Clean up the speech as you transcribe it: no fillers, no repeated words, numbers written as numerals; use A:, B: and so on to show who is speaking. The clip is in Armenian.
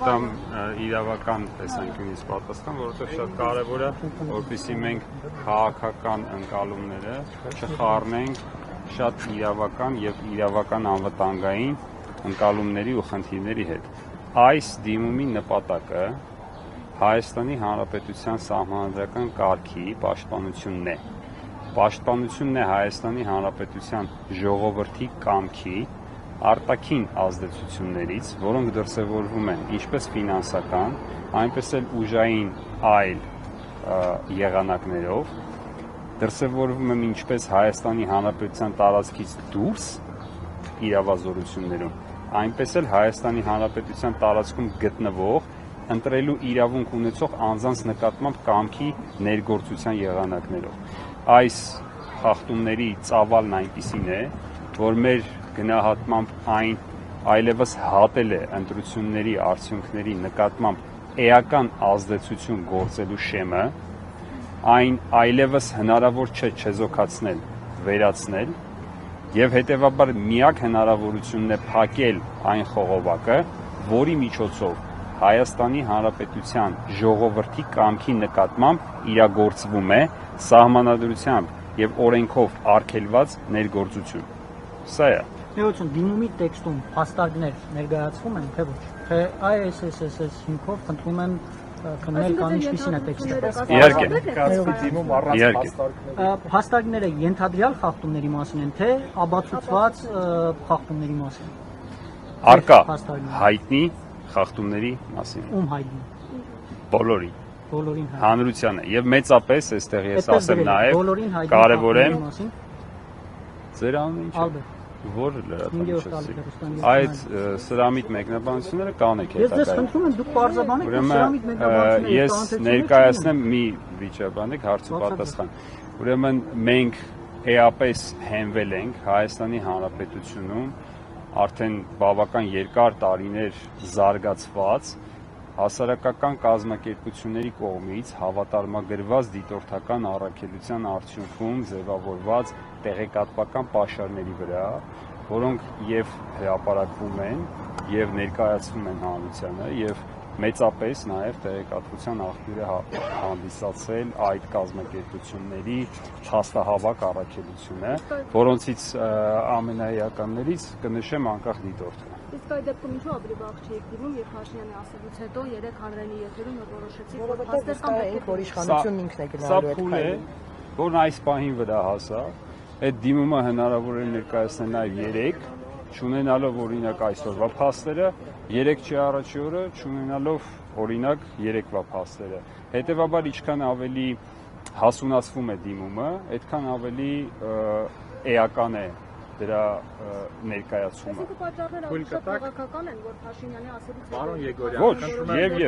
A: դամ իրավական տեսանկյունից պատասխան, որովհետև շատ կարևոր է, որպեսզի մենք քաղաքական ընկալումները չխառնենք շատ իրավական եւ իրավական անվտանգային ընկալումների ու խնդիրների հետ։ Այս դիմումի նպատակը Հայաստանի Հանրապետության սահմանադրական կարգի պաշտպանությունն է։ Պաշտպանությունն է Հայաստանի Հանրապետության ժողովրդի կամքի արտաքին ազդեցություններից, որոնք դրսևորվում են ինչպես ֆինանսական, այնպես էլ ուժային այլ եղանակներով, դրսևորվում են ինչպես Հայաստանի Հանրապետության տարածքից դուրս իրավազորություններում, այնպես էլ Հայաստանի Հանրապետության տարածքում գտնվող ընտրելու իրավունք ունեցող անձանց նկատմամբ կամքի ներգործության եղանակներով։ Այս խախտումների ծավալն այնպիսին է, որ մեր գնահատմամբ այն այլևս հատել է ընտրությունների արդյունքների նկատմամբ էական ազդեցություն գործելու շեմը, այն այլևս հնարավոր չէ չեզոքացնել, վերացնել, եւ հետեւաբար միակ հնարավորությունն է փակել այն խողովակը, որի միջոցով Հայաստանի Հանրապետության ժողովրդի կամքի նկատմամբ իրագործվում է սահմանադրությամբ եւ օրենքով արգելված ներգործություն։ Սա է։
B: Ներողություն, դիմումի տեքստում փաստարկներ ներկայացվում են, թե ոչ։ Թե ISSS հիմքով խնդրում են քննել կամ ինչպիսին է տեքստը։
A: Իհարկե։
B: Փաստարկները ենթադրյալ խախտումների մասին են, թե աբացուցված խախտումների մասին։
A: Արկա հայտնի խախտումների մասին։
B: Ում հայտնի։
A: Բոլորի։
B: Բոլորին հայտնի։
A: Հանրությանը եւ մեծապես այստեղ ես ասեմ նաեւ կարեւոր է ձեր անունը ինչ է։ Որը լրատվամիջոցի։ Այդ սրամիտ մեկնաբանությունները կանեք
B: հետագայում։ Ես ձեզ խնդրում եմ դուք բարձրաբանեք սրամիտ մեկնաբանությունները։
A: Ես ներկայացնեմ մի վիճաբանեք հարցու պատասխան։ Ուրեմն մենք էապես հենվել ենք Հայաստանի Հանրապետությունում արդեն բավական երկար տարիներ զարգացված հասարակական կազմակերպությունների կողմից հավատարմագրված դիտորդական առաքելության արդյունքում ձևավորված տեղեկատվական պաշարների վրա, որոնք եւ հրապարակվում են եւ ներկայացվում են հանրությանը եւ մեծապես նաեւ տեղեկատվության աղբյուր է հանդիսացել այդ կազմակերպությունների փաստահավաք առաքելությունը, որոնցից ամենաեականներից կնշեմ անկախ դիտորդը։
C: Իսկ այդ դեպքում ինչու ավելի վաղ չէիք դիմում, երբ Փաշինյանի ասելուց հետո 3 հանրային եթերում որոշեցիք, որ փաստեր կամ
B: որ իշխանությունն ինքն է գնալու
A: այդ քայլը, որն այս պահին վրա հասավ, այդ դիմումը հնարավոր է ներկայացնել նաև 3, չունենալով օրինակ այսօրվա փաստերը, 3 չի առաջի օրը, չունենալով օրինակ 3-վա փաստերը։ Հետևաբար ինչքան ավելի հասունացվում է դիմումը, այդքան ավելի էական է դրա ներկայացումը։
C: Այսինքն պատճառները շատ քաղաքական են, որ Փաշինյանի ասելուց հետո։
A: Ոչ, եւ